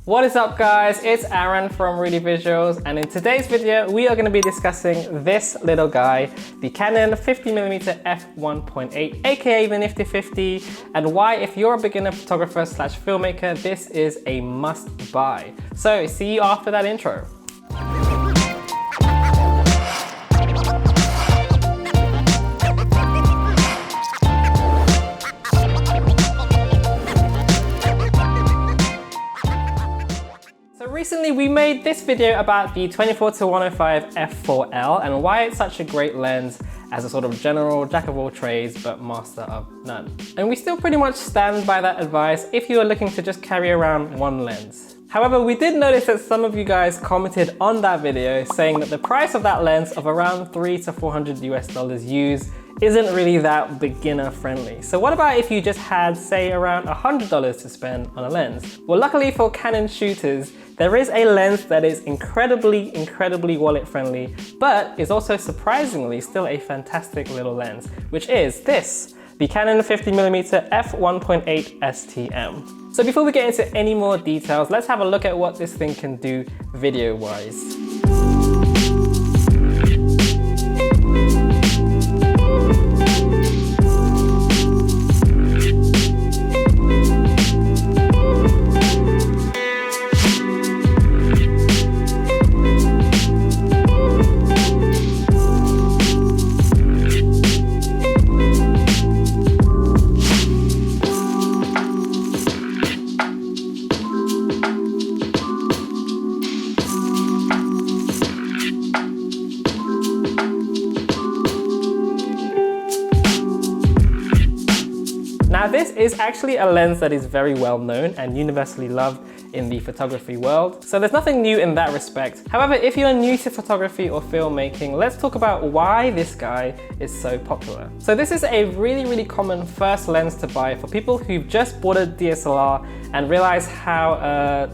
What is up guys, it's Aaron from Rudy Visuals, and in today's video we are going to be discussing this little guy, the Canon 50mm f1.8 aka the Nifty 50, and why if you're a beginner photographer slash filmmaker this is a must buy. So see you after that intro. Recently we made this video about the 24-105 f4L and why it's such a great lens as a sort of general jack of all trades but master of none. And we still pretty much stand by that advice if you are looking to just carry around one lens. However, we did notice that some of you guys commented on that video saying that the price of that lens of around $300 to $400 used isn't really that beginner friendly. So what about if you just had, say, around $100 to spend on a lens? Well, luckily for Canon shooters, there is a lens that is incredibly wallet friendly, but is also surprisingly still a fantastic little lens, which is this, the Canon 50mm f1.8 STM. So before we get into any more details, let's have a look at what this thing can do video-wise. Now this is actually a lens that is very well known and universally loved in the photography world, so there's nothing new in that respect. However, if you're new to photography or filmmaking, let's talk about why this guy is so popular. So this is a really common first lens to buy for people who've just bought a DSLR and realize how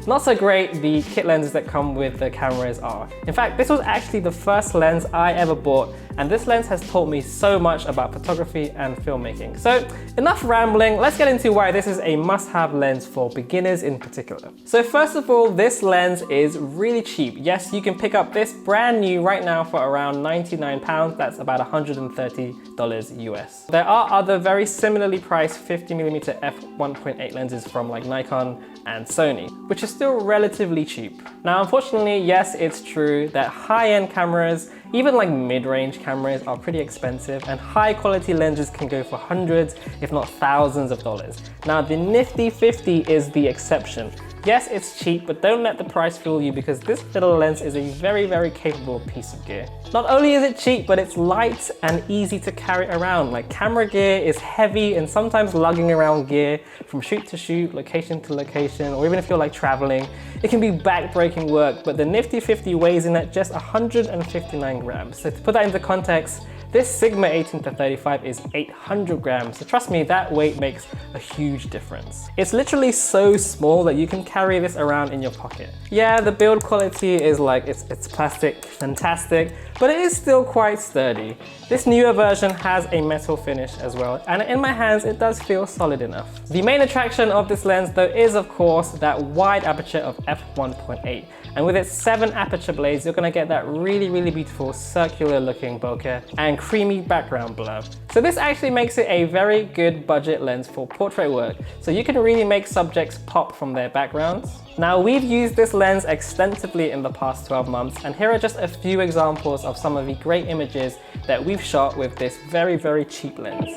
not so great the kit lenses that come with the cameras are. In fact, this was actually the first lens I ever bought, and this lens has taught me so much about photography and filmmaking. So enough rambling, let's get into why this is a must-have lens for beginners in particular. So first of all, this lens is really cheap. Yes, you can pick up this brand new right now for around £99, that's about $130 US. There are other very similarly priced 50mm f1.8 lenses from like Nikon and Sony, which is still relatively cheap. Now, unfortunately, yes, it's true that high-end cameras, even like mid-range cameras, are pretty expensive, and high-quality lenses can go for hundreds, if not thousands of dollars. Now, the Nifty 50 is the exception. Yes, it's cheap, but don't let the price fool you because this little lens is a very capable piece of gear. Not only is it cheap, but it's light and easy to carry around. Like, camera gear is heavy, and sometimes lugging around gear from shoot to shoot, location to location, or even if you're like traveling, it can be back-breaking work, but the Nifty 50 weighs in at just 159 grams. So to put that into context, this Sigma 18-35 is 800 grams, so trust me, that weight makes a huge difference. It's literally so small that you can carry this around in your pocket. Yeah, the build quality is like, it's plastic, fantastic, but it is still quite sturdy. This newer version has a metal finish as well, and in my hands it does feel solid enough. The main attraction of this lens though is of course that wide aperture of f1.8, and with its 7 aperture blades you're gonna get that really beautiful circular looking bokeh and creamy background blur. So this actually makes it a very good budget lens for portrait work, so you can really make subjects pop from their backgrounds. Now, we've used this lens extensively in the past 12 months, and here are just a few examples of some of the great images that we've shot with this very cheap lens.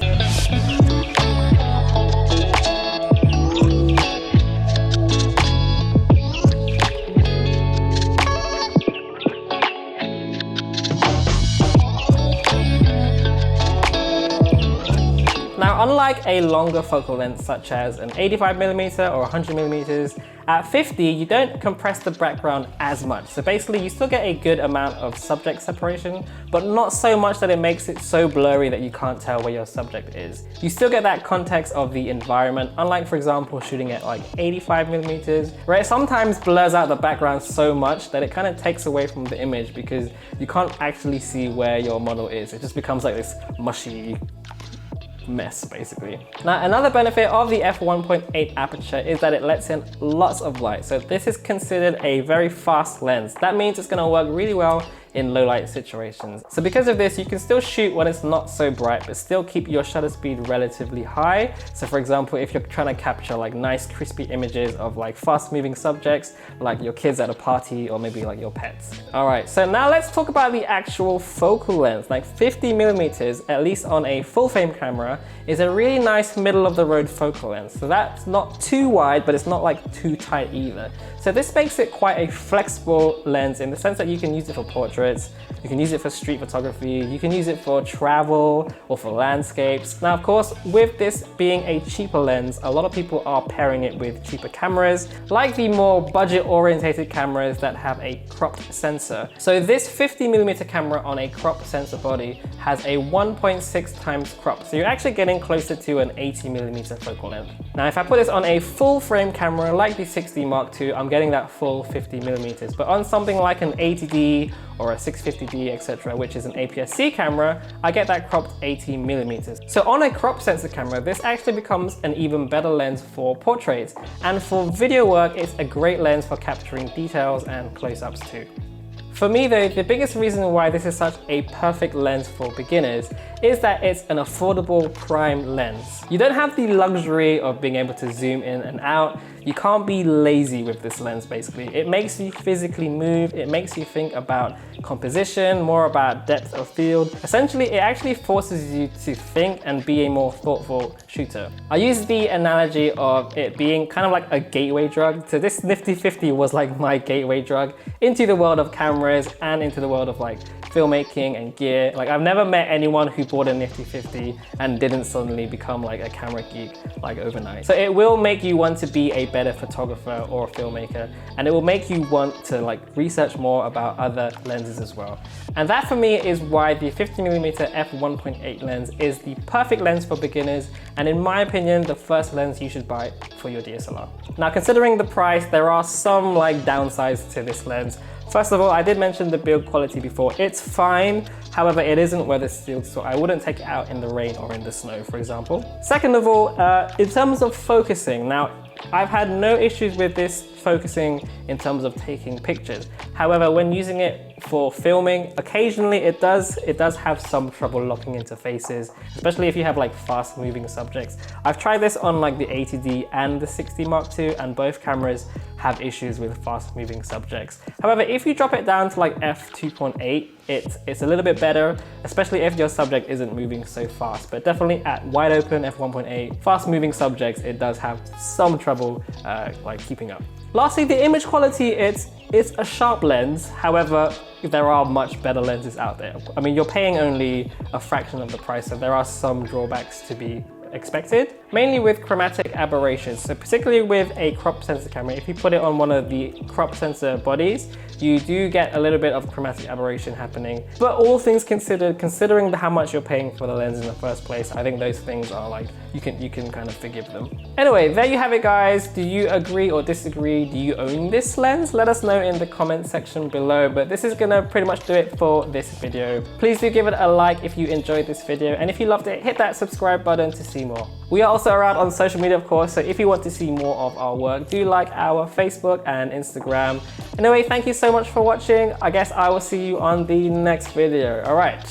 Now, unlike a longer focal length such as an 85mm or 100mm, at 50 you don't compress the background as much. So basically you still get a good amount of subject separation, but not so much that it makes it so blurry that you can't tell where your subject is. You still get that context of the environment, unlike for example shooting at like 85mm, where it sometimes blurs out the background so much that it kind of takes away from the image because you can't actually see where your model is. It just becomes like this mushy mess basically. Now another benefit of the f1.8 aperture is that it lets in lots of light. So this is considered a very fast lens. That means it's going to work really well in low light situations. So because of this, you can still shoot when it's not so bright, but still keep your shutter speed relatively high. So for example, if you're trying to capture like nice crispy images of like fast moving subjects, like your kids at a party or maybe like your pets. All right, so now let's talk about the actual focal length. Like 50mm, at least on a full frame camera, is a really nice middle of the road focal length. So that's not too wide, but it's not like too tight either. So this makes it quite a flexible lens in the sense that you can use it for portraits, you can use it for street photography, you can use it for travel or for landscapes. Now, of course, with this being a cheaper lens, a lot of people are pairing it with cheaper cameras, like the more budget-orientated cameras that have a cropped sensor. So this 50mm camera on a cropped sensor body has a 1.6 times crop. So you're actually getting closer to an 80mm focal length. Now, if I put this on a full frame camera like the 6D Mark II, I'm getting that full 50mm. But on something like an 80D or a 650D, etc., which is an APS-C camera, I get that cropped 80mm. So on a crop sensor camera, this actually becomes an even better lens for portraits. And for video work, it's a great lens for capturing details and close-ups too. For me though, the biggest reason why this is such a perfect lens for beginners is that it's an affordable prime lens. You don't have the luxury of being able to zoom in and out. You can't be lazy with this lens basically. It makes you physically move, it makes you think about composition, more about depth of field. Essentially, it actually forces you to think and be a more thoughtful shooter. I use the analogy of it being kind of like a gateway drug. So this Nifty 50 was like my gateway drug into the world of cameras and into the world of like filmmaking and gear. Like I've never met anyone who bought a Nifty 50 and didn't suddenly become like a camera geek like overnight. So it will make you want to be a better photographer or a filmmaker, and it will make you want to like research more about other lenses as well. And that for me is why the 50mm f1.8 lens is the perfect lens for beginners, and in my opinion, the first lens you should buy for your DSLR. Now, considering the price, there are some like downsides to this lens. First of all, I did mention the build quality before. It's fine, however, it isn't weather sealed, so I wouldn't take it out in the rain or in the snow, for example. Second of all, in terms of focusing, now, I've had no issues with this focusing in terms of taking pictures. However, when using it for filming, occasionally it does have some trouble locking into faces, especially if you have like fast moving subjects. I've tried this on like the 80D and the 6D Mark II, and both cameras have issues with fast moving subjects. However, if you drop it down to like f2.8, it's a little bit better, especially if your subject isn't moving so fast. But definitely at wide open f1.8, fast moving subjects, it does have some trouble like keeping up. Lastly, the image quality, it's a sharp lens. However, there are much better lenses out there. I mean, you're paying only a fraction of the price, so there are some drawbacks to be expected, mainly with chromatic aberrations. So particularly with a crop sensor camera, if you put it on one of the crop sensor bodies, you do get a little bit of chromatic aberration happening. But all things considered, considering how much you're paying for the lens in the first place, I think those things are like, you can kind of forgive them. Anyway, there you have it guys. Do you agree or disagree? Do you own this lens? Let us know in the comment section below, but this is gonna pretty much do it for this video. Please do give it a like if you enjoyed this video, and if you loved it, hit that subscribe button to see more. We are also around on social media, of course, so if you want to see more of our work, do like our Facebook and Instagram. Anyway, thank you so much for watching. I guess I will see you on the next video. All right.